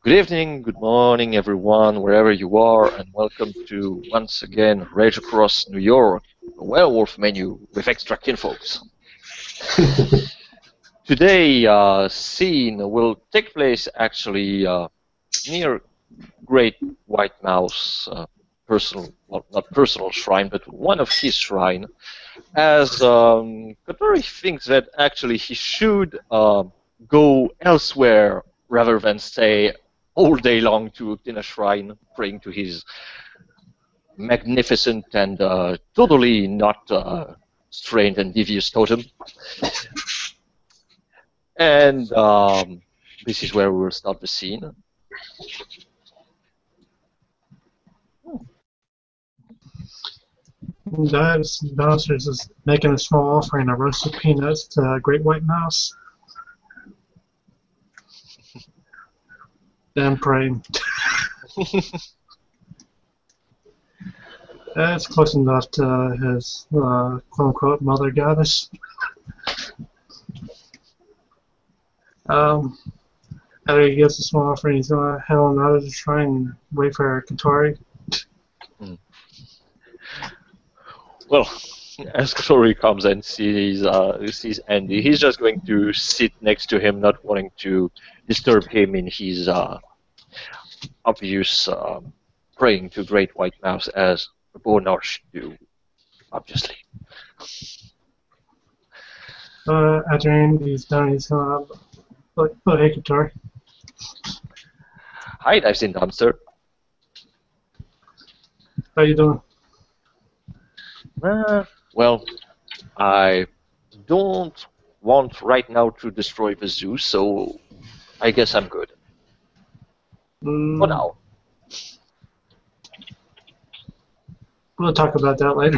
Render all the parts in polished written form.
Good evening, good morning, everyone, wherever you are, and welcome to once again Rage Across New York, a werewolf menu with extra kinfolks. Today, scene will take place actually near Great White Mouse, well, not personal shrine, but one of his shrine, as Kotori thinks that actually he should go elsewhere rather than stay all day long in a shrine praying to his magnificent and totally not strained and devious totem. And this is where we will start the scene. Downstairs is making a small offering of roasted peanuts to Great White Mouse. Then praying. It's close enough to his quote-unquote mother goddess. After he gets a small offering, he's going to head on out of the shrine and wait for Katori. Well, as Kotori comes and sees Andy, he's just going to sit next to him, not wanting to disturb him in his obvious praying to Great White Mouse as a Bornar should do, obviously. After Andy's done, he's going to oh, hey, Katori. Hi, I've seen Dumpster. How you doing? Well, I don't want right now to destroy the zoo, so I guess I'm good. For now. We'll talk about that later.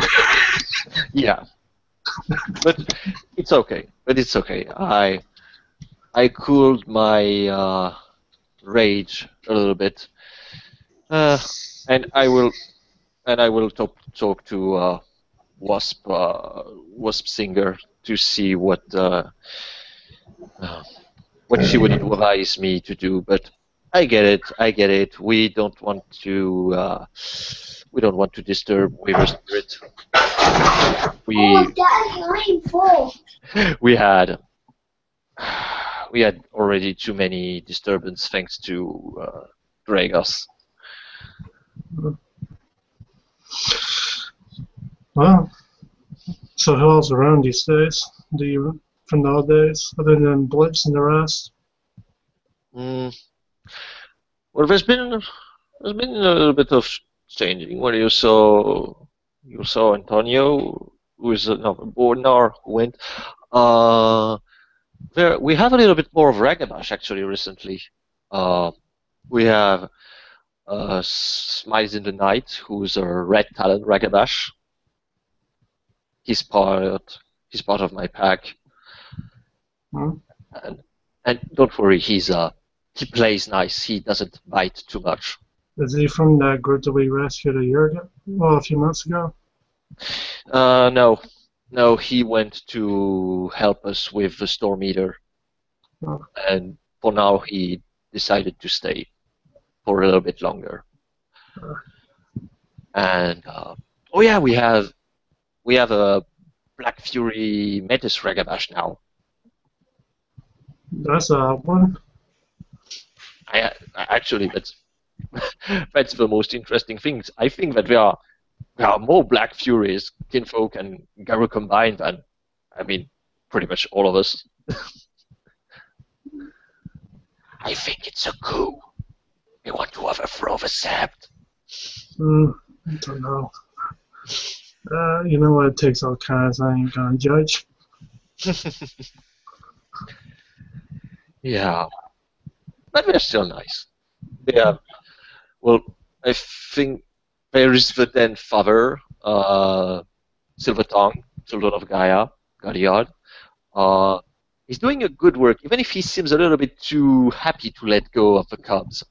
Yeah. But it's okay. I cooled my rage a little bit, and I will talk to Wasp Singer to see what she would advise me to do. But I get it. We don't want to disturb Weaver Spirit. We had already too many disturbance thanks to Dragos. Well, so who else around these days? Do you from nowadays, other than Blitz and the rest? Well, there's been a little bit of changing. When you saw Antonio, who is another Bornar who went. We have a little bit more of Ragabash actually recently. We have Smiles in the Night, who's a red talent Ragabash. He's part of my pack. And don't worry, he plays nice. He doesn't bite too much. Is he from that group that we rescued a few months ago? No, he went to help us with the storm eater. Oh. And for now, he decided to stay for a little bit longer. And oh yeah, we have a Black Fury Metis Ragabash now. That's a one. Actually, that's the most interesting thing. I think that there are more Black Furies, Kinfolk, and Garu combined than, I mean, pretty much all of us. I think it's a coup. We want to overthrow the Sept. I don't know. You know what? It takes all kinds. I ain't gonna judge. Yeah. But they're still nice. Yeah. Well, I think there is the then father, Silver Tongue, Children of Gaia, Gariad. He's doing a good work, even if he seems a little bit too happy to let go of the cubs.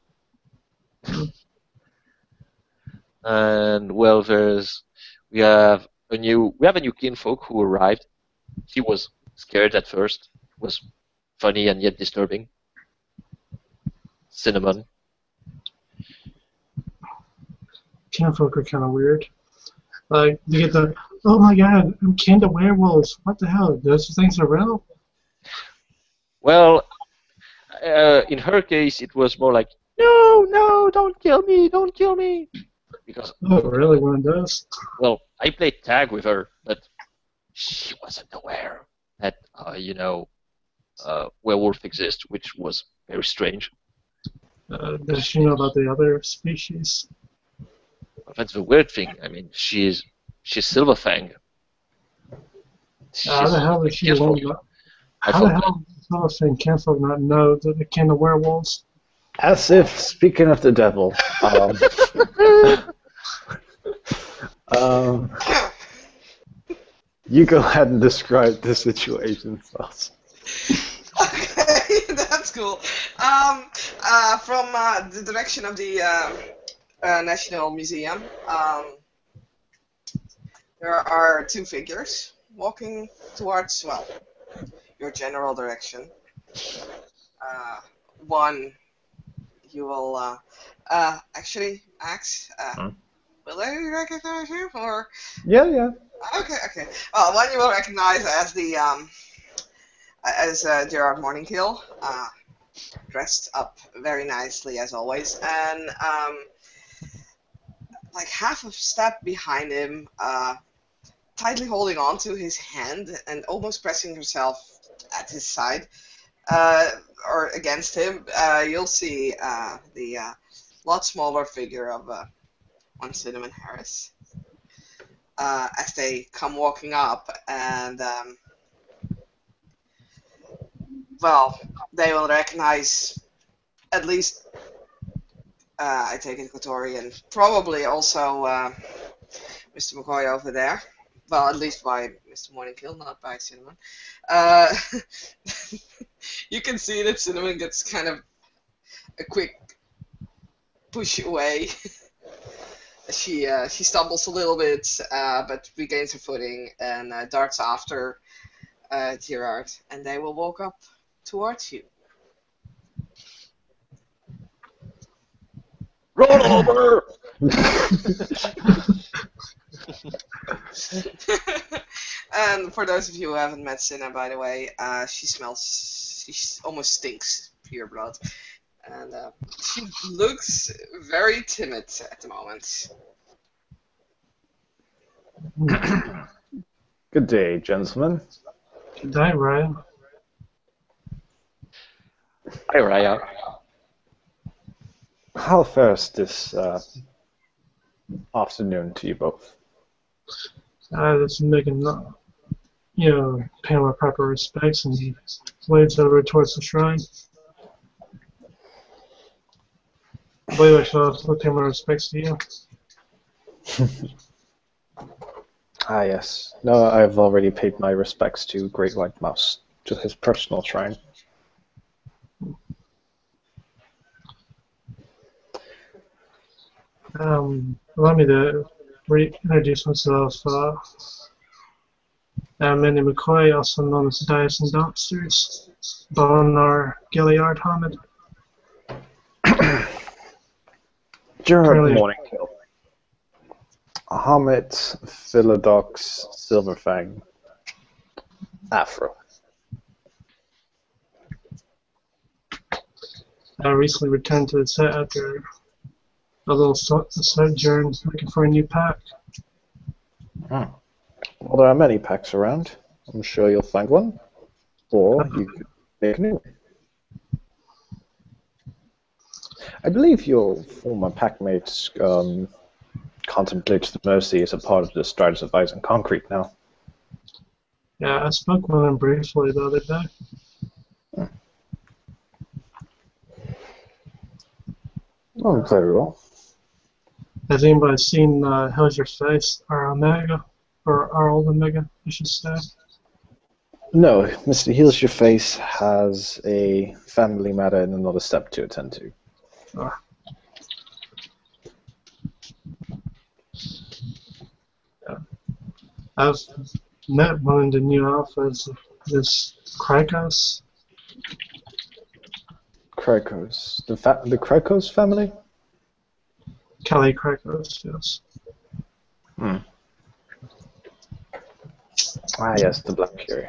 And well, we have a new kinfolk who arrived. He was scared at first. It was funny and yet disturbing. Cinnamon. kinfolk are kind of weird. Like, you get the, oh my god, I'm kin to werewolves. What the hell? Those things are real? Well, in her case, it was more like, no, no, don't kill me, don't kill me. Because, Oh, really? One of those? well, I played tag with her, but she wasn't aware that, werewolf exists, which was very strange. Does she know about the other species? That's the weird thing. I mean, she's Silverfang. How the She's hell a does she kinfolk. know? I How the thought that. hell does Celestine kinfolk not know that they're kin to werewolves? As if, speaking of the devil, um, you go ahead and describe the situation for us. Okay, that's cool. From the direction of the National Museum, there are two figures walking towards, well, your general direction. One, you will actually ask, will they recognize you, or? Yeah. Okay. Well, one you will recognize as the Gerard Morningkill, dressed up very nicely as always, and like half a step behind him, tightly holding on to his hand and almost pressing herself at his side, or against him, you'll see the lot smaller figure of one Cinnamon Harris. As they come walking up, and well, they will recognize at least, I take it, Kotori, and probably also Mr. McCoy over there. Well, at least by Mr. Morningkill, not by Cinnamon. You can see that Cinnamon gets kind of a quick push away. She stumbles a little bit, but regains her footing and darts after Gerard, and they will walk up towards you. Roll over! And for those of you who haven't met Cinna, by the way, she almost stinks pure blood. And she looks very timid at the moment. Good day, gentlemen. Good day, Ryan. Hi, Raya. How fares this afternoon to you both? Just making, paying my proper respects, and he waves over towards the shrine. I believe I should also pay my respects to you. Ah, yes. No, I've already paid my respects to Great White Mouse, to his personal shrine. Allow me to reintroduce myself. I'm Manny McCoy, also known as Dias and Doctors, Bonar Gilliard Hamid. Gerard Currently- Morningkill. Hamid Philodox Silverfang. Afro. I recently returned to the set after a little sojourn looking for a new pack. Well, there are many packs around. I'm sure you'll find one. Or you could make a new one. I believe your former packmates contemplates the Mercy as a part of the Striders of Ice and Concrete now. Yeah, I spoke with him briefly the other day. Oh, very well. Has anybody seen How's Your Face, our Omega? Or our old Omega, I should say. No, Mr. Heals Your Face has a family matter and another step to attend to. Yeah. I've met one of the new alphas, this Krykos. Krykos. The Krykos family? Kelly crackers, yes. Ah, yes, the black curry.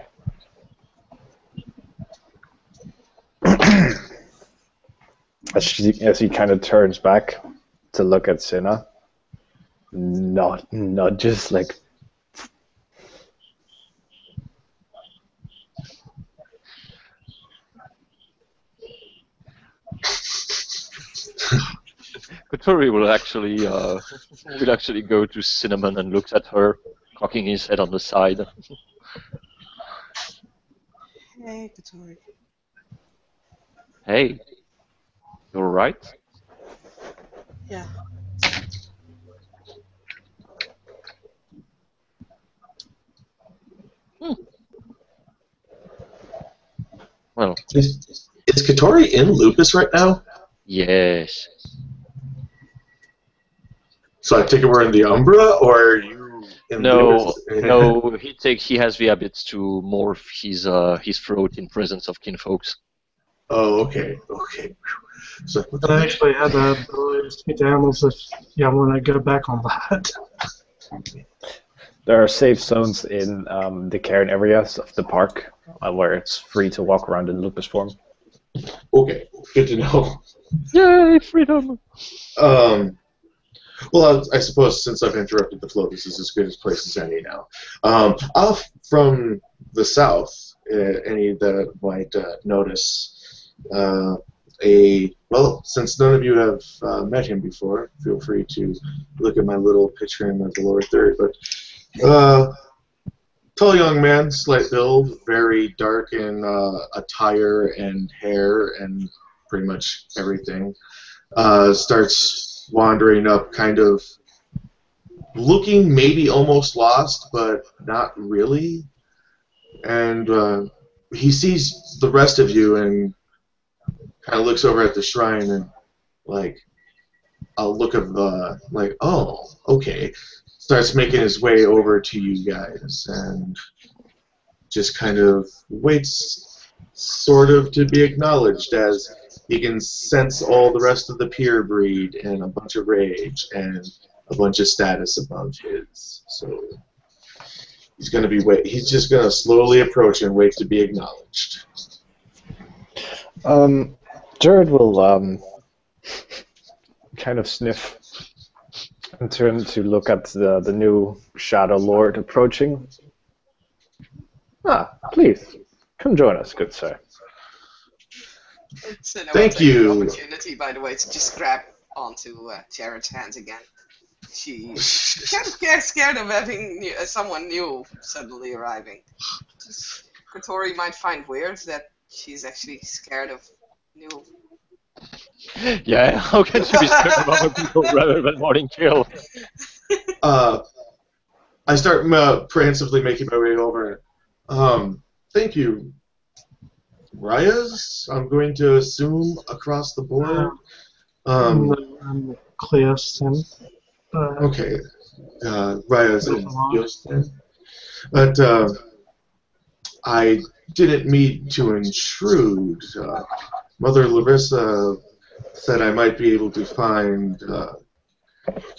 As he kind of turns back to look at Cinna, not just like. Kotori will actually go to Cinnamon and looks at her, cocking his head on the side. Hey, Katori. Hey, you're right. Yeah. Well, Is Katori in Lupus right now? yes. So I take it we're in the Umbra, or are you in No, Lupus? no. He has the habit to morph his throat in presence of kinfolks. Oh, okay. So I actually had that ability to speak to animals if you want to go back on that. There are safe zones in the cairn areas of the park where it's free to walk around in lupus form. okay, good to know. Yay, freedom! Well, I suppose since I've interrupted the flow, this is as good a place as any now. Off from the south, any that might notice since none of you have met him before, feel free to look at my little picture in the lower third. But tall young man, slight build, very dark in attire and hair and pretty much everything. Starts wandering up, kind of looking maybe almost lost, but not really. And he sees the rest of you and kind of looks over at the shrine and, like, a look of, like, oh, okay. Starts making his way over to you guys and just kind of waits sort of to be acknowledged as he can sense all the rest of the peer breed and a bunch of rage and a bunch of status above his. So he's gonna be he's just gonna slowly approach and wait to be acknowledged. Jared will kind of sniff and turn to look at the new Shadow Lord approaching. Ah, please, come join us, good sir. Thank you. The opportunity, by the way, to just grab onto Jared's hands again. She's kind of scared of having someone new suddenly arriving. Kotori might find weird that she's actually scared of new. Yeah, how can she be scared of other people rather than morning kill? I start prehensively making my way over. Thank you. Rayas, I'm going to assume across the board. I'm Cleostin. Okay, Rayas and Yostin. But I didn't mean to intrude. Mother Larissa said I might be able to find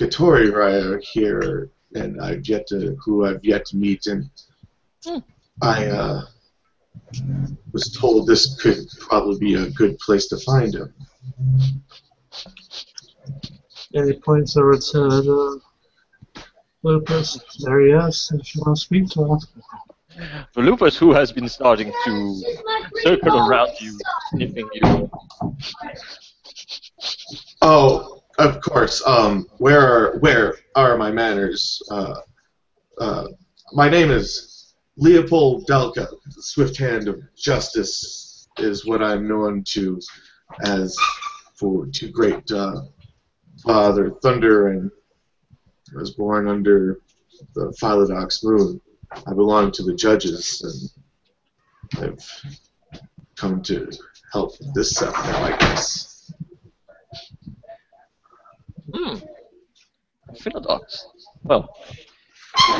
Katori Raya here, and who I've yet to meet, and I was told this could probably be a good place to find him. And he points over to the Lupus. There he is, if you want to speak to him. The Lupus, who has been starting to circle around you, sniffing you. Oh, of course. Where are my manners? My name is Leopold Dalka. The Swift Hand of Justice is what I'm known to as to great Father Thunder, and I was born under the Philodox moon. I belong to the judges, and I've come to help this set now, I guess. Philodox. Well,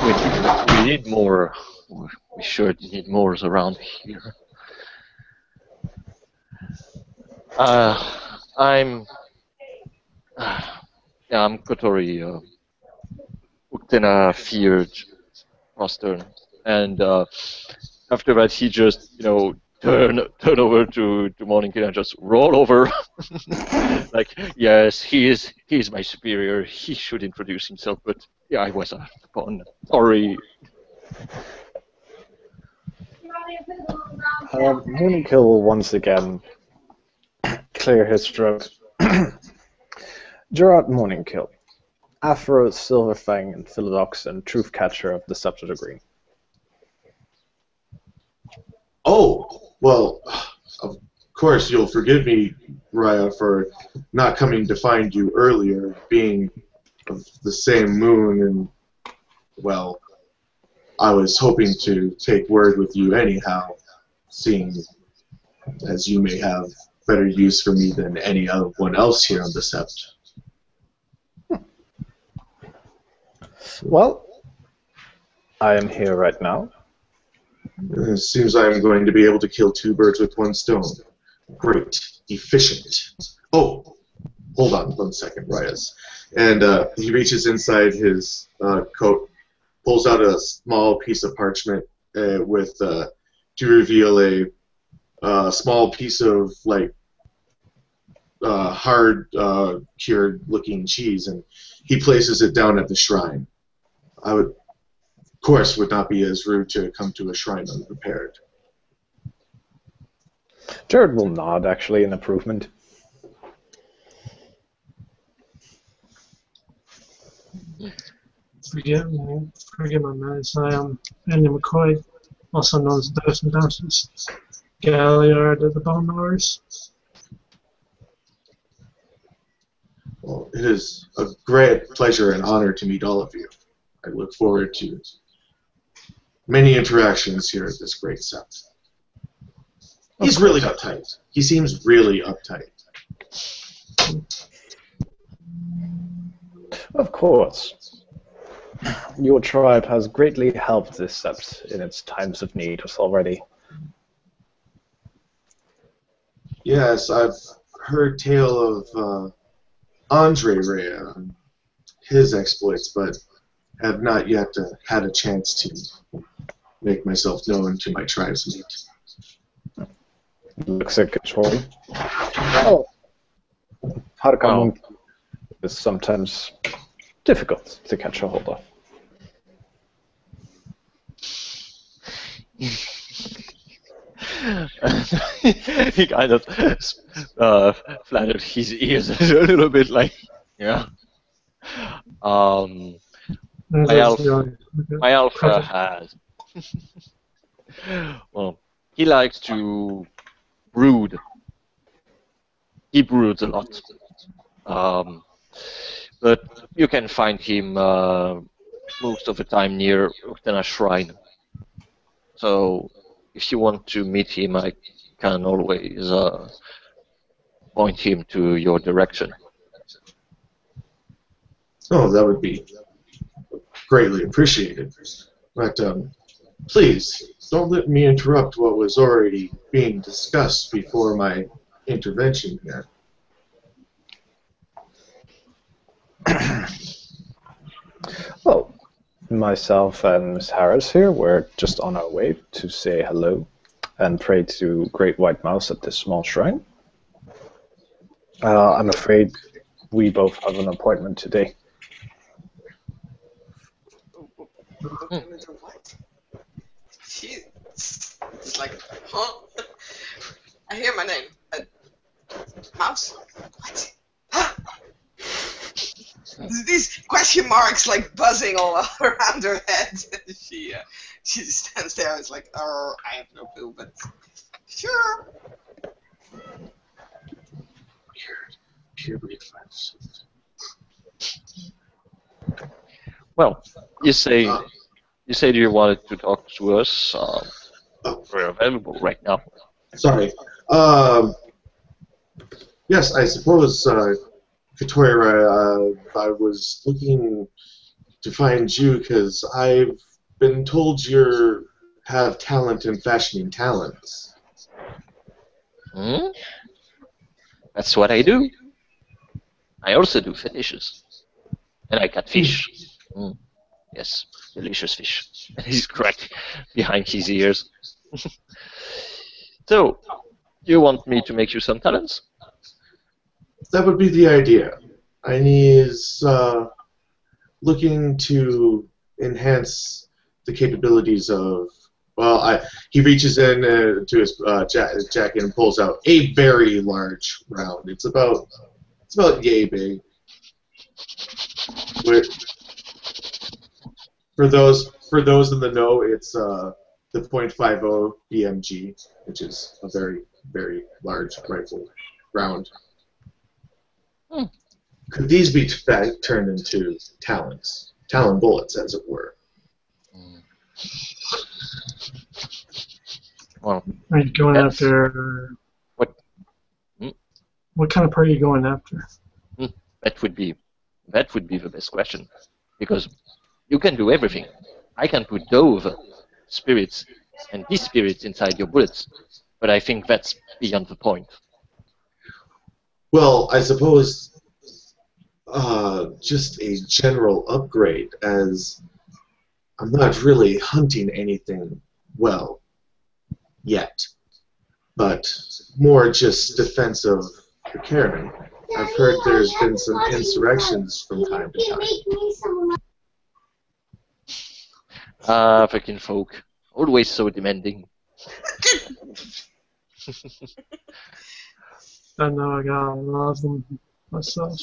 we need more. We sure need more around here. I'm Kotori, Uktena feared Rostern. And after that, he just, turn over to Morning Kill and just roll over. Like, yes, he is my superior. He should introduce himself, but yeah, I was gone. Sorry. Moonkill will once again clear his throat. Gerard Morningkill, Afro, Silverfang, and Philodox, and Truth Catcher of the Scepter Green. Oh, well, of course you'll forgive me, Raya, for not coming to find you earlier, being of the same moon, and, well, I was hoping to take word with you anyhow, seeing as you may have better use for me than anyone else here on the Sept. Well, I am here right now. It seems I am going to be able to kill two birds with one stone. Great. Efficient. Oh, hold on 1 second, Reyes. And he reaches inside his coat, pulls out a small piece of parchment to reveal a small piece of, like, hard cured looking cheese, and he places it down at the shrine. I would, of course, would not be as rude to come to a shrine unprepared. Jared will nod, actually, in improvement. Forgive my manners. I am Andy McCoy, also known as Dose and Dances, Galliard of the Bone Gnawers. Well, it is a great pleasure and honor to meet all of you. I look forward to many interactions here at this great Sept. He's really uptight. He seems really uptight. Of course. Your tribe has greatly helped this Sept in its times of need already. Yes, I've heard tale of Andre Rea and his exploits, but have not yet had a chance to make myself known to my tribesmate. Looks at Katori. Oh, Harkamun is sometimes difficult to catch a hold of. He kind of flattered his ears a little bit, like, yeah. My alpha has. Well, he likes to brood. He broods a lot. But you can find him most of the time near Uktena Shrine. So if you want to meet him, I can always point him to your direction. Oh, that would be greatly appreciated. But please, don't let me interrupt what was already being discussed before my intervention here. Well, myself and Miss Harris here, we're just on our way to say hello and pray to Great White Mouse at this small shrine. I'm afraid we both have an appointment today. What? It's like, huh? I hear my name. Mouse? What? These question marks like buzzing all around her head. She stands there and is like, oh, I have no clue, but sure. Purely offensive. Well, you say you wanted to talk to us. We're available right now. Sorry. Yes, I suppose, Katora, I was looking to find you because I've been told you have talent in fashioning talents. Hmm? That's what I do. I also do fetishes. And I got fish. Mm, yes, delicious fish. And he's cracked behind his ears. So, you want me to make you some talents? That would be the idea. And he's looking to enhance the capabilities of. Well, he reaches in to his jacket and pulls out a very large round. It's about yay big. Where, for those in the know, it's the .50 BMG, which is a very very large rifle round. Hmm. Could these be turned into talon bullets, as it were? Well, Are you going that's after? what. Hmm? What kind of prey are you going after? That would be the best question, because you can do everything. I can put dove, spirits, and these spirits inside your bullets, but I think that's beyond the point. Well, I suppose just a general upgrade, as I'm not really hunting anything well yet, but more just defensive procurement. I've heard there's been some insurrections from time to time. Fucking folk, always so demanding. I know I got a lot of them myself.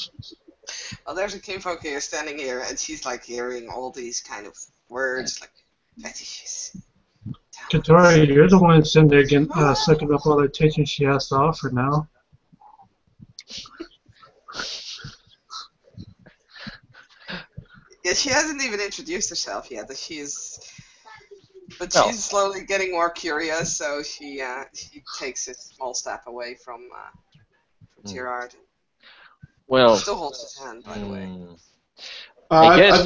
Well, there's a kinfolk here standing here, and she's like hearing all these kind of words like fetishes. Katori, you're the one that's in there getting, sucking up all the attention she has to offer now. Yeah, she hasn't even introduced herself yet. But No. she's slowly getting more curious. So she takes a small step away from Gerard. Well, Still holds his hand, by the way. I guess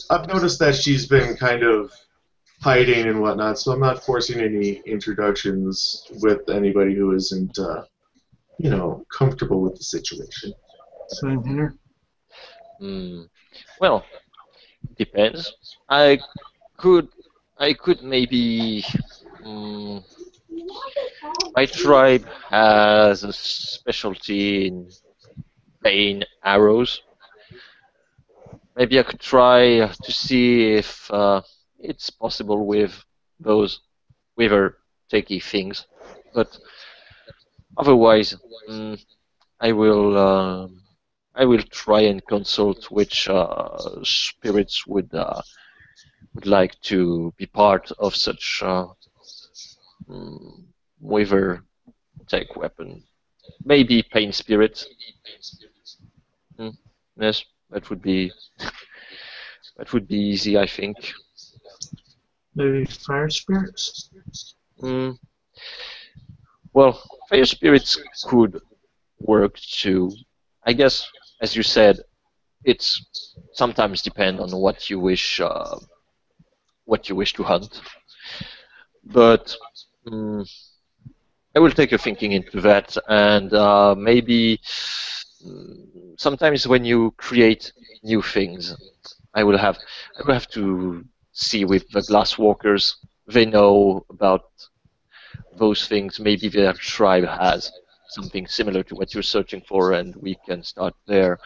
I've noticed that she's been kind of hiding and whatnot, so I'm not forcing any introductions with anybody who isn't, comfortable with the situation. Same here. Well, depends. I could maybe. My tribe has a specialty in bane arrows. Maybe I could try to see if it's possible with those wither takey things, but otherwise, I will try and consult which spirits would like to be part of such wither tech weapon. Maybe pain spirit. Yes, that would be easy, I think. Maybe fire spirits? Well, fire spirits could work too. I guess, as you said, it's sometimes depend on what you wish to hunt. But I will take your thinking into that, and maybe sometimes when you create new things, I will have to see with the glass walkers. They know about those things. Maybe their tribe has something similar to what you're searching for, and we can start there.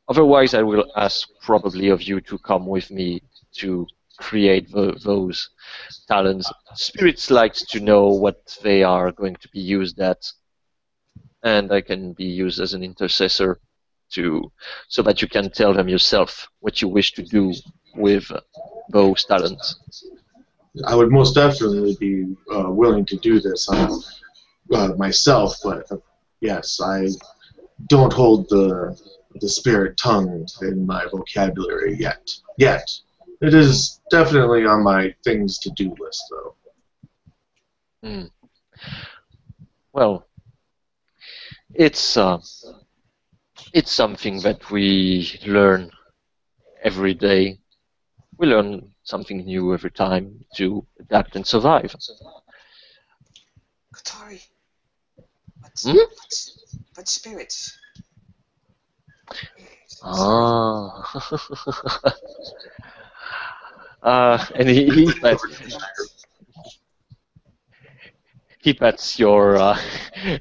Otherwise, I will ask probably of you to come with me to create those talents. Spirits likes to know what they are going to be used at, and I can be used as an intercessor so that you can tell them yourself what you wish to do with those talents. I would most definitely be willing to do this myself, but yes, I don't hold the spirit tongue in my vocabulary yet. It is definitely on my things to do list, though. Well, it's something that we learn every day. We learn something new every time to adapt and survive. Katori, what spirits? Ah. And he pats your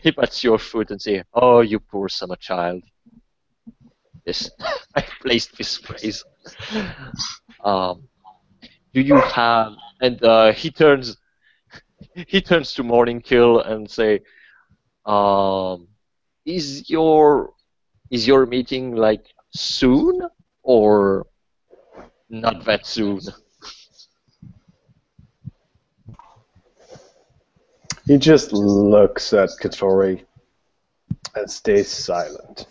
he pats your foot and say, "Oh, you poor summer child." Yes, I placed this phrase. Um, do you have? And he turns to Morning Kill and say, um, "Is your meeting like soon or not that soon?" He just looks at Katori and stays silent.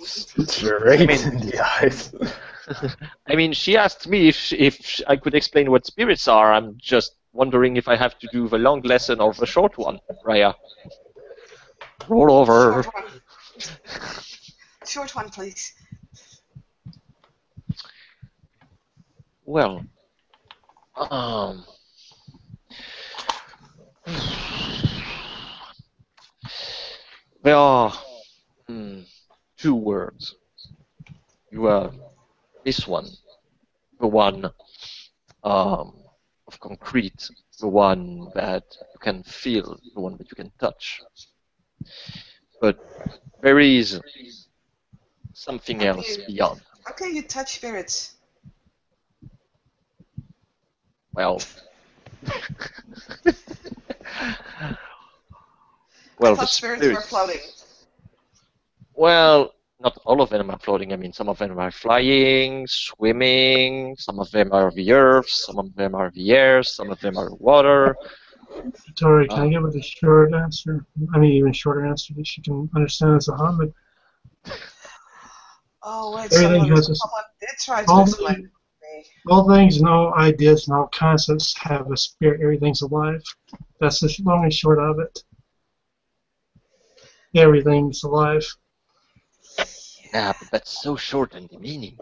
Straight I mean, in the eyes. I mean, she asked me if I could explain what spirits are. I'm just wondering if I have to do the long lesson or the short one, Raya. Roll over. Short one. Short one, please. Well, um, there are two words. You have this one, the one of concrete, the one that you can feel, the one that you can touch. But there is something How can else you beyond. how can you touch spirits? Well, I well, the thought spirits were spirits. floating. Well, not all of them are floating. I mean, some of them are flying, swimming, some of them are the earth, some of them are the air, some of them are water. Tori, can I Uh, give it a short answer? I mean, even shorter answer that she can understand as a Hamid. Oh wait, Everything someone has a, did try to all, explain it to me. all things, no ideas, no concepts have a spirit. Everything's alive. That's the long and short of it. Everything's alive. yeah, but that's so short in the meaning.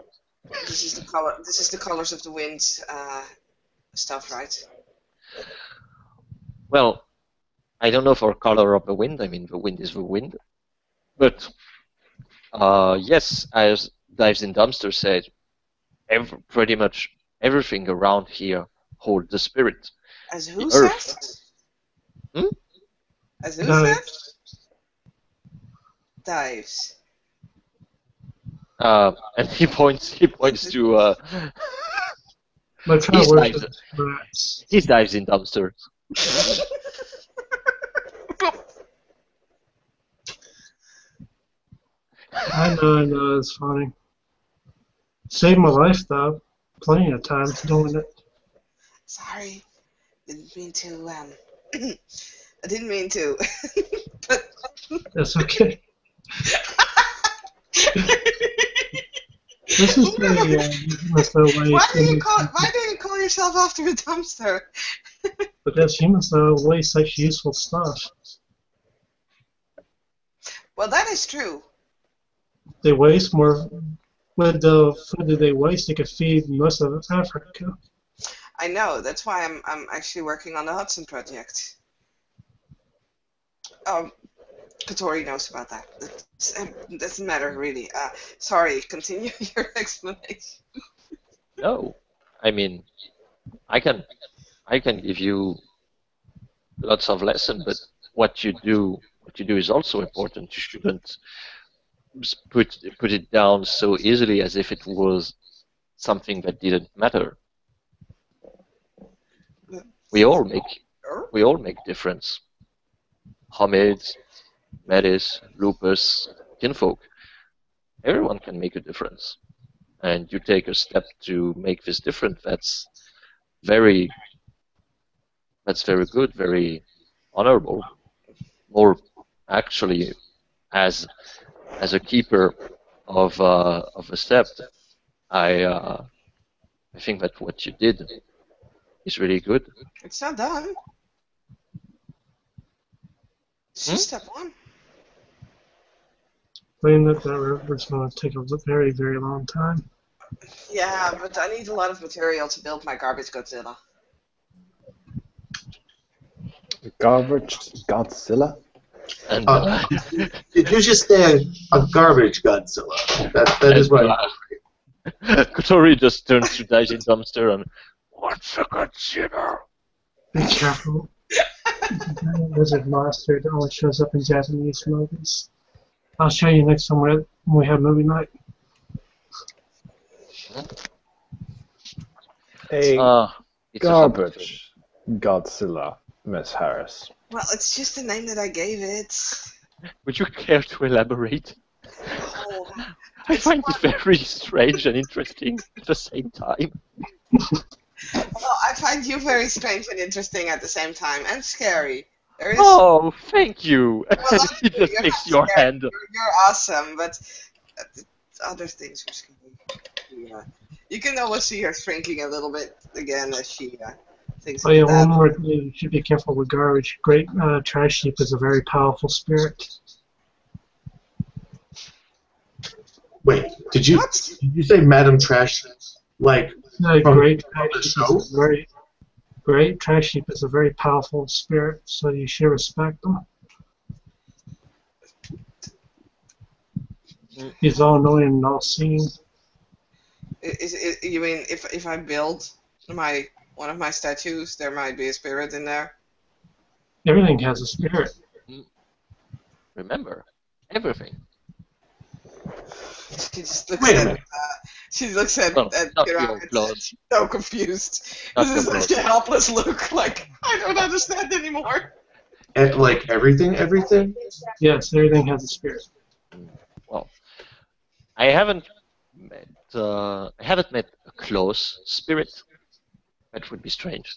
This is the color. This is the colors of the wind stuff, right? Well, I don't know for color of the wind. I mean, the wind is the wind. But yes, as Dives in Dumpster said, pretty much everything around here holds the spirit. As The who earth. said? Hmm? As who said? Dives. Dives. And he points to My kind of his words dives with rats. his dives in dumpster. I know, it's funny. Saved my life, though. Plenty of times doing it. Sorry, didn't mean to. I didn't mean to. But That's okay. This is humans that waste. Why do you call yourself after a dumpster? Because humans that waste such useful stuff. Well, that is true. They waste more. With the food that they waste, they could feed most of Africa. I know. That's why I'm actually working on the Hudson project. Katori knows about that. It doesn't matter really. Sorry. Continue your explanation. No, I mean I can give you lots of lesson, but what you do is also important. You shouldn't put it down so easily as if it was something that didn't matter. We all make we all make difference. Homage, Metis, Lupus, Kinfolk. Everyone can make a difference. And you take a step to make this different, very very good, very honorable. More actually, as a keeper of a sept, I think that what you did is really good. It's not done. It's Hmm? just step one. Cleaning up that river is going to take a very, very long time. Yeah, but I need a lot of material to build my garbage Godzilla. Garbage Godzilla? And You just say a garbage Godzilla. That is what. Kotori just turns to Daijin Dumpster and what's a Godzilla? Be careful. Lizard monster that only shows up in Japanese movies. I'll show you next time when we have movie night. A It's a hobby. garbage Godzilla, Miss Harris. Well, it's just the name that I gave it. Would you care to elaborate? Oh, I find it very strange and interesting at the same time. well, I find you very strange and interesting at the same time, and scary. There is. Oh, thank you. Well, He just you're takes not your scary. hand. You're awesome, but other things are scary. Yeah. You can almost see her shrinking a little bit again as she thinks Oh yeah, of that. one more thing. You should be careful with garbage. Great trash heap is a very powerful spirit. Wait, did you What? say Madam Trash? Like from Great the trash heap show? is a very great trash heap is a very powerful spirit, so you should respect them. He's all knowing and all seeing. You mean if I build one of my statues, there might be a spirit in there? Everything has a spirit. Remember, everything. She just looks Wait a at. minute. She looks at Well, not Kira your and blood. she's so confused. Not This is your such a blood. helpless look. Like I don't understand anymore. Like everything? Yes, everything has a spirit. Well, I haven't met a close spirit. That would be strange.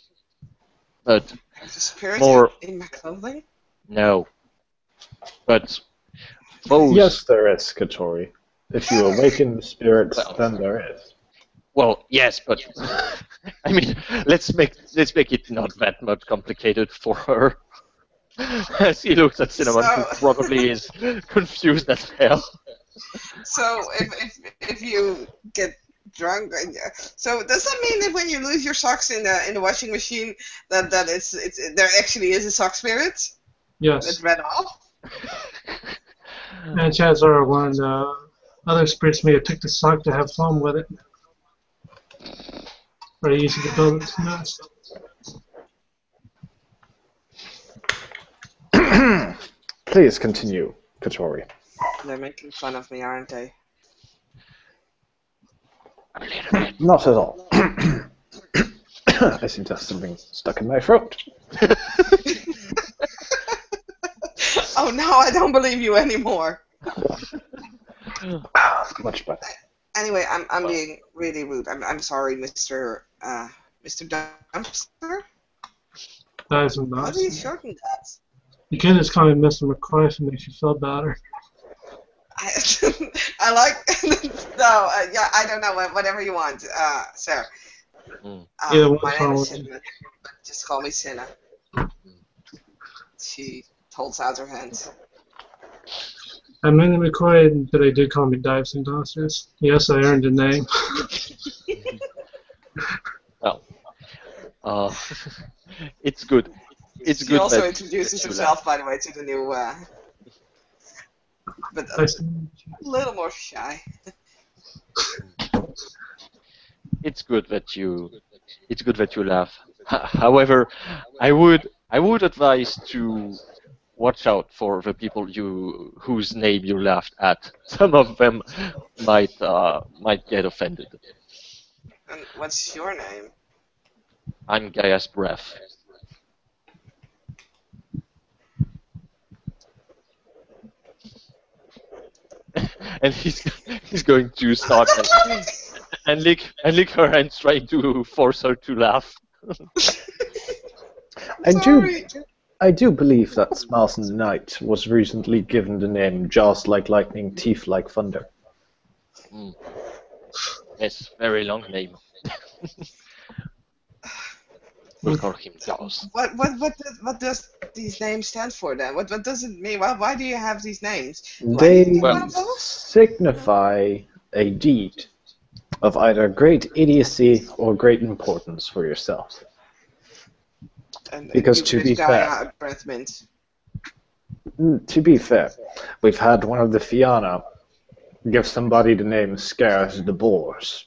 But There's a spirit More- in my clothing. no. But foes. Yes, there is, Kotori. If you awaken the spirit, Well. then there is. Well, yes, but I mean, let's make it not that much complicated for her. As he looks at Cinnamon, who So- probably is confused as hell. So if you get drunk, so does that mean that when you lose your socks in the washing machine, that it's there actually is a sock spirit Yes. that ran off? And chances are one of the other spirits may have took the sock to have fun with it. Or they use it to build its nest. Please continue, Kotori. They're making fun of me, aren't they? A little bit. Not at all. I seem to have something stuck in my throat. Oh no, I don't believe you anymore. Much better. Anyway, I'm being really rude. I'm sorry, Mr. Dumpster. That is How do you awesome. shorten that? You can just call me Mr. McCoy if it makes you feel better. I like no, yeah, I don't know, whatever you want, sir. Mm. Yeah, what's My name wrong is with Cinnamon. Just call me Cinna. She holds out her hand. I'm Manny McCoy, but they did call me Dives and Dossers. Yes, I earned a name. Well, it's good. It's She good also that introduces you herself, by the way, to the new, but a Nice to meet you. little more shy. It's good that you laugh. However, I would advise to watch out for the people whose name you laughed at. Some of them might get offended. And what's your name? I'm Gaia's breath. And he's going to start and lick her hands, trying to force her to laugh. Sorry. I do believe that Smiles in the Night was recently given the name Jaws like lightning, teeth like thunder. Mm. Yes, very long name. We'll call him Jaws. What does these names stand for then? What does it mean? Why do you have these names? Do I They need to take Well- one of those? signify a deed of either great idiocy or great importance for yourself. And Because you to give be Gaia fair- a breath mint. To be fair, we've had one of the Fianna give somebody the name Scares the Boars.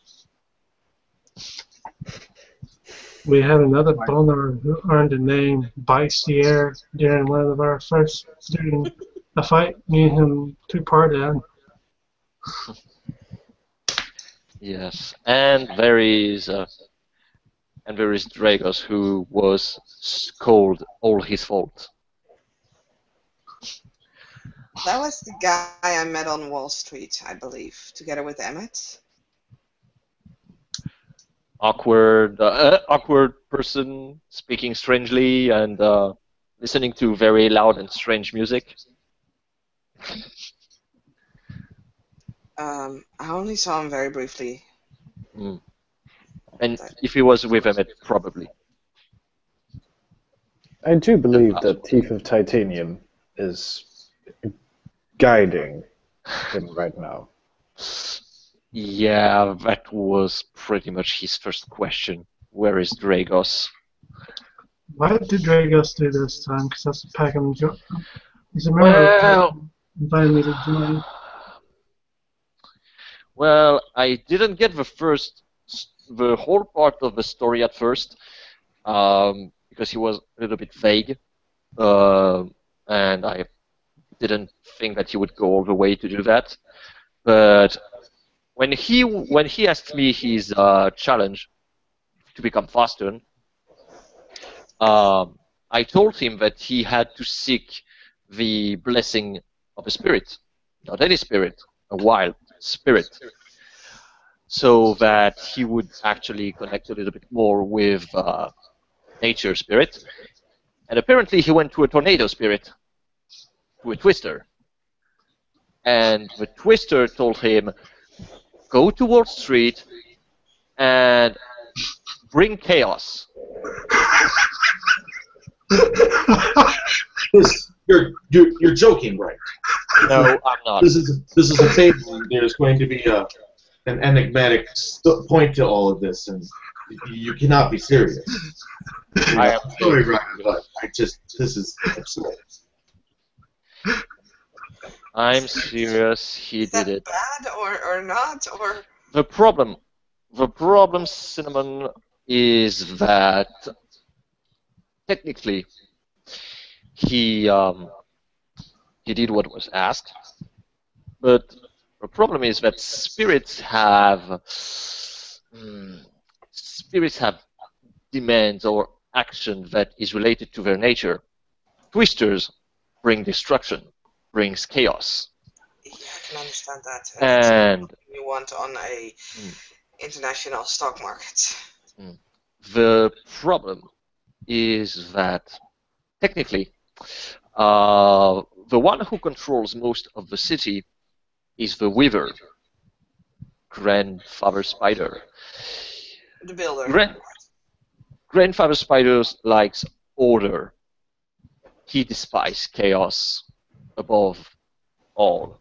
We had another boner who earned the name Bites the Air during one of our first, during a fight me and him took part in. Yes, and there is Dragos who was called all his fault. That was the guy I met on Wall Street, I believe, together with Emmett. Awkward person speaking strangely and listening to very loud and strange music. I only saw him very briefly. Mm. And if he was with Emmett, probably. I do believe that Teeth of Titanium is guiding him right now. Yeah, that was pretty much his first question. Where is Dragos? Why did Dragos do this time? Because that's Peckham. He's a member Well, of invited me to join. Well, I didn't get the whole part of the story at first, because he was a little bit vague, and I didn't think that he would go all the way to do that. But when he asked me his challenge to become faster, I told him that he had to seek the blessing of a spirit, not any spirit, a wild spirit, so that he would actually connect a little bit more with nature spirit. And apparently he went to a tornado spirit, to a twister. And the twister told him, go to Wall Street and bring chaos. You're joking, right? No, I'm not. This is a fable. There's going to be an enigmatic point to all of this, and you cannot be serious. I am sorry, Ryan, but this is absurd. I'm serious. He Is did that it. bad or not? Or The problem, Cinnamon, is that technically he did what was asked, but the problem is that spirits have demands or action that is related to their nature. Twisters bring destruction, brings chaos. yeah, I can understand that. And You want on a international stock market. the problem is that technically the one who controls most of the city is the Weaver, Grandfather Spider. The builder. Grandfather Spider likes order. He despises chaos above all.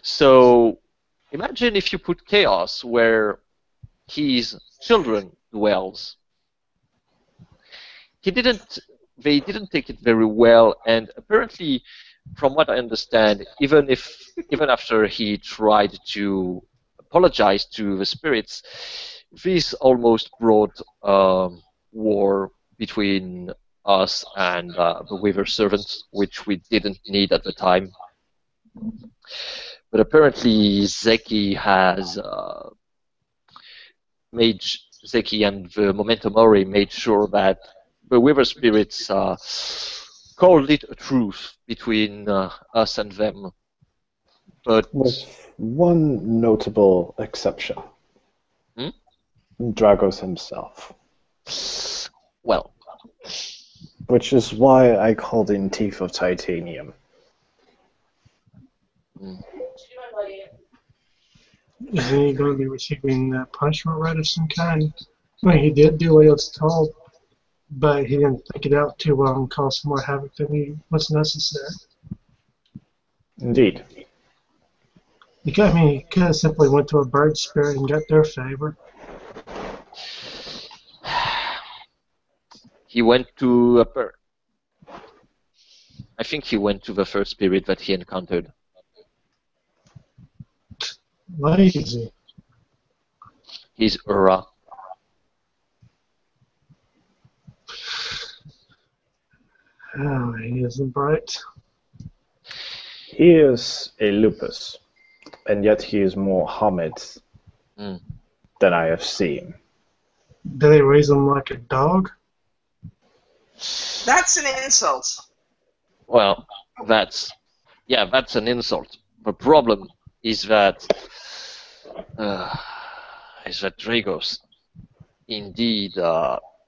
So imagine if you put chaos where his children dwells. They didn't take it very well, and apparently, from what I understand, even after he tried to apologize to the spirits, this almost brought war between us and the Weaver servants, which we didn't need at the time. But apparently, Zeki and the Memento Mori made sure that the Weaver spirits called it a truce between us and them. But With one notable exception. Dragos himself. Well. Which is why I called in Teeth of Titanium. Isn't he going to be receiving a punishment right of some kind? I mean, he did do what he was told, but he didn't think it out too well and cause more havoc than was necessary. Indeed. He could have simply went to a bird spirit and got their favor. He went to a bird. I think he went to the first spirit that he encountered. Lazy. He's Ura. Oh, he isn't bright. He is a lupus, and yet he is more Hamid Mm. than I have seen. Do they raise him like a dog? That's an insult. Well, that's an insult. The problem is that Dragos indeed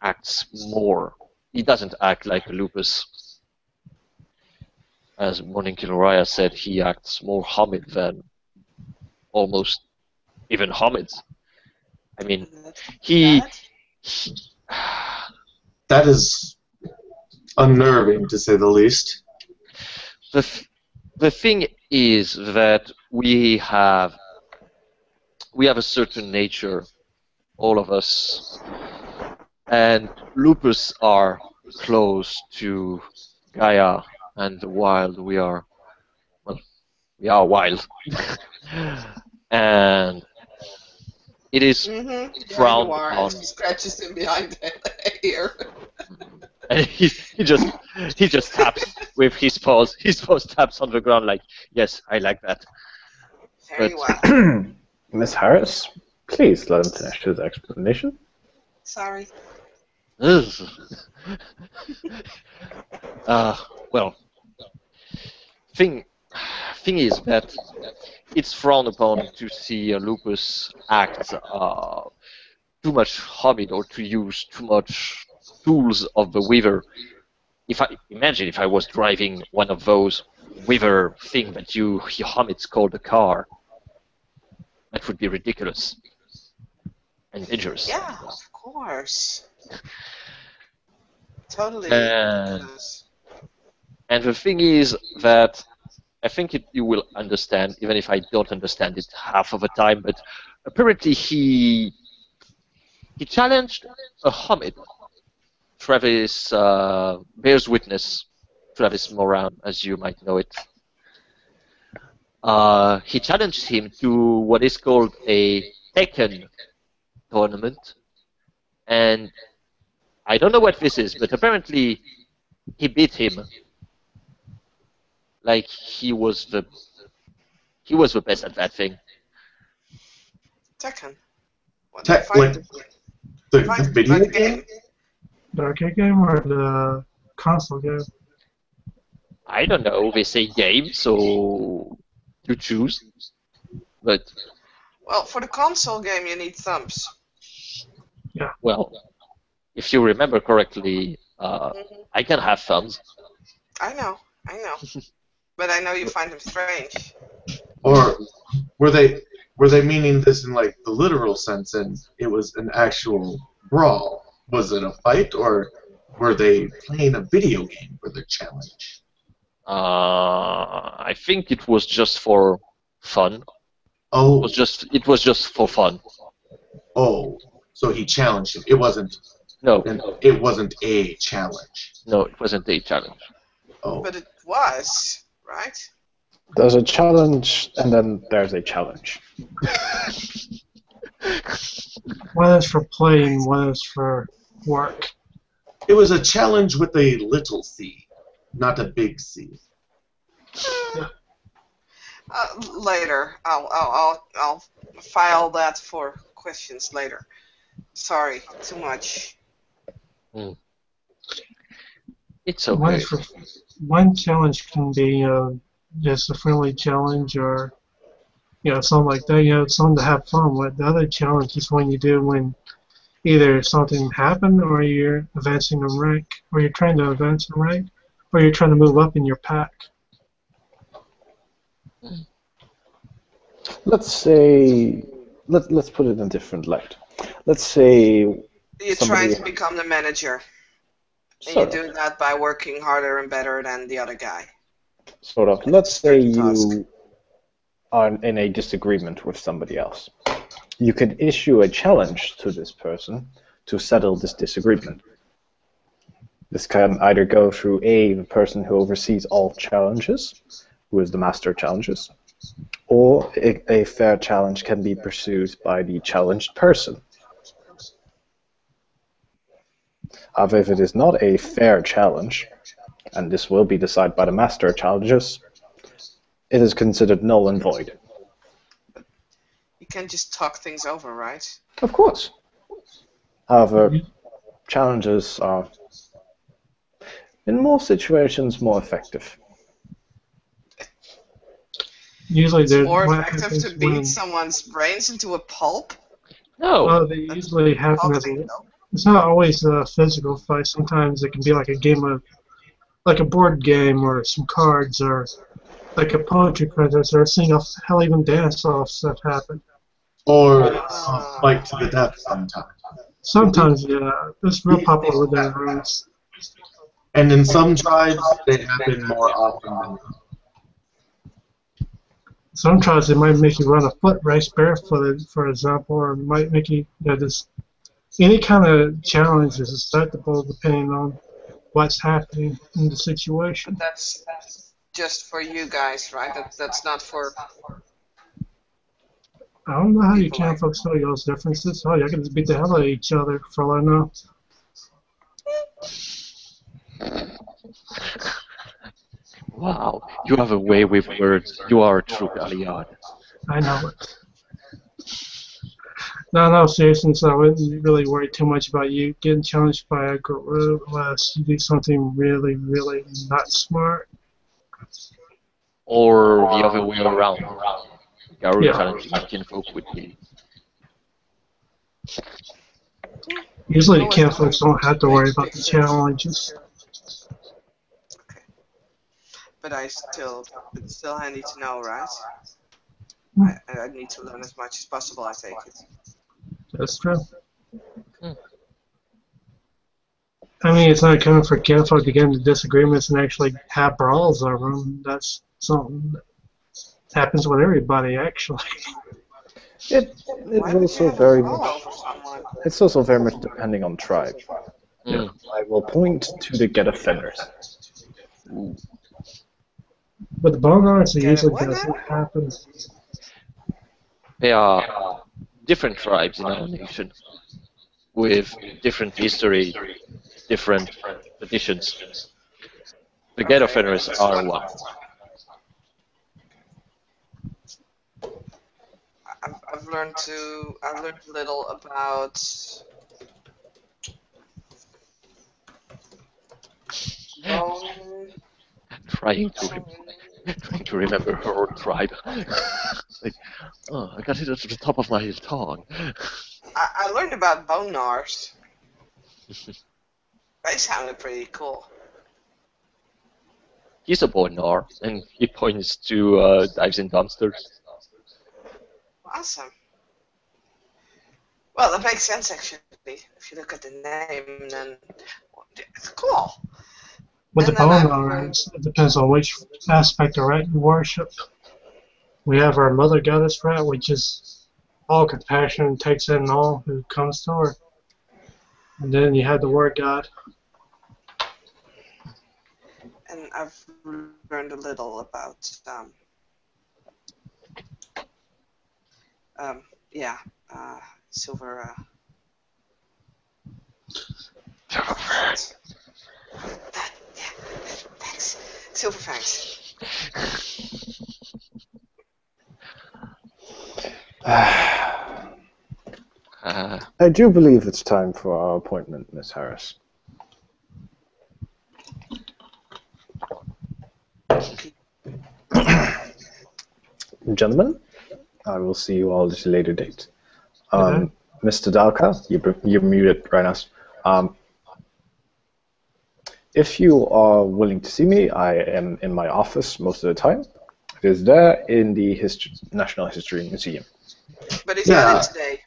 acts more. He doesn't act like a lupus. As Morning Kiloraya said, he acts more Hamid than almost even Hamid. I mean, That's he bad. That is unnerving, to say the least. the thing is that we have a certain nature, all of us, and lupus are close to Gaia and the wild. We are wild, and it is Yeah, you frowned are. And upon. she scratches him behind the ear. And he just taps with his paws. His paws taps on the ground like, yes, I like that. Very But- well. Miss Harris, please let him finish his explanation. Sorry. Ugh. Well, thing is that it's frowned upon to see a lupus act too much hobbit or to use too much tools of the weaver. If I was driving one of those weaver thing that you hobbits called a car, that would be ridiculous and dangerous. Yeah, of course. Totally And ridiculous. the thing is that I think you will understand, even if I don't understand it half of the time. But apparently he challenged a hobbit, Travis bears witness, Travis Moran, as you might know it. He challenged him to what is called a Tekken tournament, and I don't know what this is, but apparently he beat him. Like he was the best at that thing. Tekken. What, Like the video game? The arcade game or the console game? I don't know. They say game, so you choose. But Well, for the console game, you need thumbs. well, if you remember correctly, I can have thumbs. I know. But I know you find them strange. Or were they meaning this in like the literal sense and it was an actual brawl? Was it a fight or were they playing a video game for the challenge? I think it was just for fun. Oh, It was just for fun. oh, so he challenged him. It wasn't No, a challenge. no, it wasn't a challenge. Oh, But it was, right? There's a challenge, and then there's a challenge. One is for playing, one is for work. it was a challenge with a little c, not a big C. Later, I'll file that for questions later. Sorry, too much. It's One okay. is for one challenge can be just a friendly challenge or something like that. Something to have fun with. The other challenge is when you do when either something happened or you're advancing in rank, or you're trying to advance in rank, or you're trying to move up in your pack. Let's say, let's put it in a different light. Let's say You're somebody- trying to become the manager, and sort you're of, doing that by working harder and better than the other guy. sort of. Let's say Task. you are in a disagreement with somebody else. You could issue a challenge to this person to settle this disagreement. This can either go through the person who oversees all challenges, who is the master of challenges, or a fair challenge can be pursued by the challenged person. However, if it is not a fair challenge, and this will be decided by the master of challenges, it is considered null and void. You can just talk things over, right? Of course. However, challenges are, in most situations, more effective. Usually, It's more what effective happens to beat when someone's brains into a pulp. No. they usually happen as Talking, a. It's not always a physical fight. Sometimes it can be like a game of, like a board game or some cards or like a poetry contest or a sing-off, hell, even dance-offs have happened. Or fight to the Ah. death sometimes. Sometimes, yeah, it's real popular with their rooms. And in some tribes, they happen more often than not. Some tribes, they might make you run a foot race barefooted, for example, or might make you, just any kind of challenge is acceptable depending on what's happening in the But situation. that's just for you guys, right? That's not for I don't know how you people can like. folks know those differences. Oh, y'all can just beat the hell out of each other for all I know. Wow, you have a way with words. You are a true Galliard. I know it. No, seriously, so I wouldn't really worry too much about you getting challenged by a group unless you do something really, really not smart. Or the other way around. Garu Yeah. challenging kinfolk with me. Usually the Always camp the folks don't have to worry about the picture. challenges. Okay. But it's still handy to know, right? I need to learn as much as possible, I take it. That's true. Hmm. I mean, it's not coming for camp folk to get into disagreements and actually have brawls over them. That's something that happens with everybody, actually. It Why is would you also have a very brawl much. over someone? It's also very much depending on tribe. Mm. I will point to the get offenders. Ooh. With the bone arts, it Get it? usually What now? doesn't happen. There are different tribes in our nation with different history, different traditions. The ghetto Okay, offenders just are one. one. I've learned a little about bone. Trying to remember her tribe. Like, oh, I got it at the top of my tongue. I learned about bone gnars. They sounded pretty cool. He's a boy Nar, and he points to dives in dumpsters. Awesome. Well, that makes sense actually. If you look at the name, then it's cool. With the And then bone I've learned. arts, it depends on which aspect of rat you worship. We have our mother goddess rat, which is all compassion and takes in all who comes to her. And then you have the word god. And I've learned a little about yeah, silver. That, yeah, thanks. Silver fangs. I do believe it's time for our appointment, Miss Harris. Gentlemen, I will see you all at a later date. Mr. Dalka, you're muted right now. If you are willing to see me, I am in my office most of the time. It is there in the National History Museum. But he's Yeah. at it today.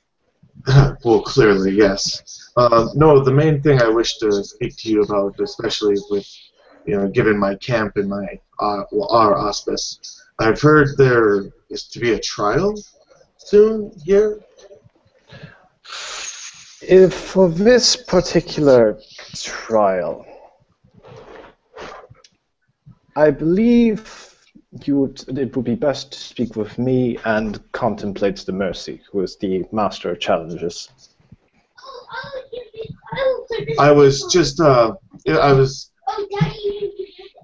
Well, clearly, yes. No, the main thing I wish to speak to you about, especially with, given my camp and my our auspice, I've heard there is to be a trial soon here. If for this particular trial, I believe it would be best to speak with me and Contemplates the Mercy, who is the Master of Challenges. I was just,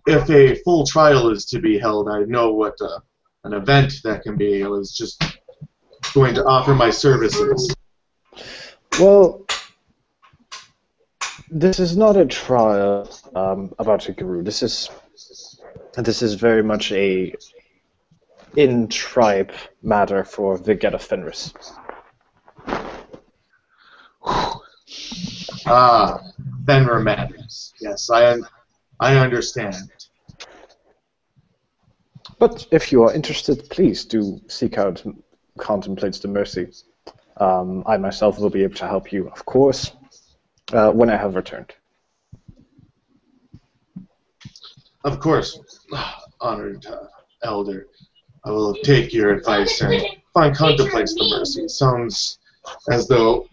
if a full trial is to be held, I know what an event that can be. I was just going to offer my services. Well, this is not a trial about a guru. This is very much a in-tribe matter for the Get of Fenris. Ah, Fenrir matters. Yes, I understand. But if you are interested, please do seek out Contemplates the Mercy. I myself will be able to help you, of course, when I have returned. Of course, honored elder. I will take your advice and find Contemplates the Mercy. Sounds as though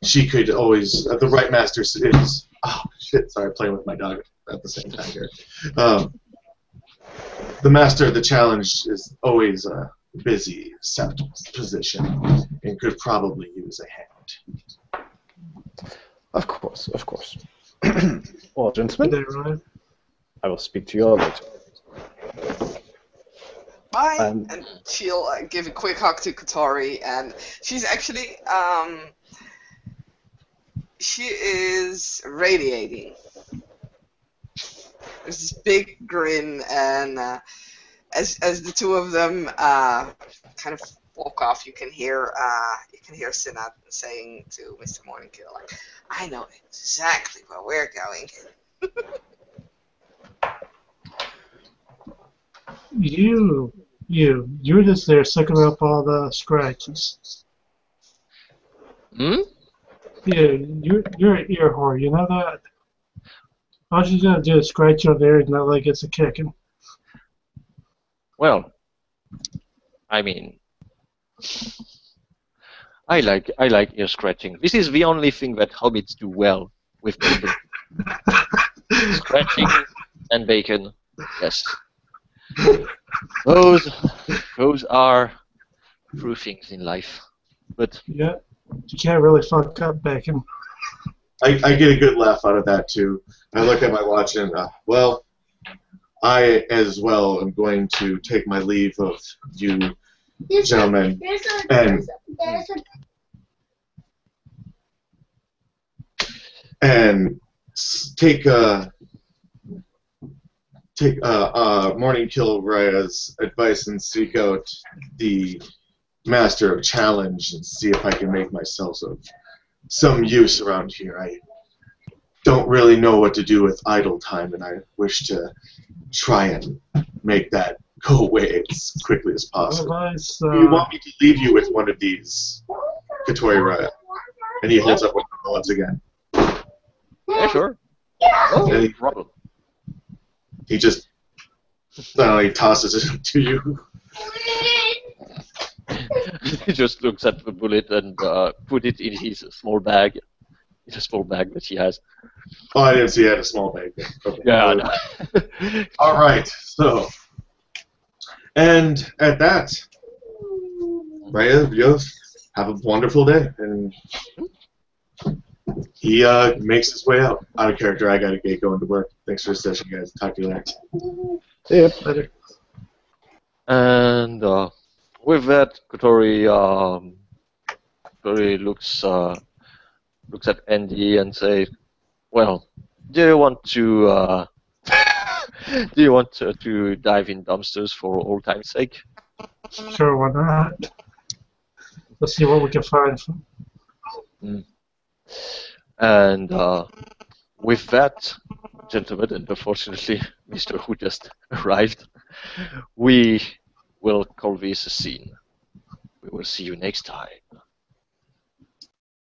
she could always, the right master is, oh shit, sorry, playing with my dog at the same time here. The master of the challenge is always a busy, set position and could probably use a hand. Of course, of course. Well, gentlemen, Good day, Ryan. I will speak to you all later. Bye. Um, And she'll give a quick hug to Kotori, and she's actually she is radiating. There's this big grin, and as the two of them kind of walk off, you can hear Sinat saying to Mr. Morningkill, like, "I know exactly where we're going." You're just there sucking up all the scratches. Hmm? Yeah, you're an ear whore, you know that? All she's gonna do is scratch your ear and not like it's a kicking. Well, I mean, I like ear scratching. This is the only thing that hobbits do well with bacon. Scratching and bacon. Yes. Those are true things in life. But Yeah, you can't really fuck up bacon. I get a good laugh out of that too. I look at my watch and, well, I as well am going to take my leave of you gentlemen and take Morningkill Raya's advice and seek out the Master of Challenge and see if I can make myself of some use around here. I don't really know what to do with idle time, and I wish to try and make that go away as quickly as possible. Otherwise, Do you want me to leave you with one of these, Katori Raya? And he holds up one of the bullets again. yeah, sure. And No he, problem. he just, he tosses it to you. He just looks at the bullet and put it in his small bag. In a small bag that he has. Oh, I didn't see he had a small bag. Okay. Yeah, no. All right, so, and at that, Raya, you have a wonderful day, and he makes his way out of character. I gotta get going to work. Thanks for the session, guys. Talk to you later. Yep. later. And with that, Kotori looks at Andy and says, "Well, do you want to to dive in dumpsters for old time's sake?" Sure, why not? Let's see what we can find. And with that, gentlemen, and unfortunately, Mr. Who just arrived, we will call this a scene. We will see you next time.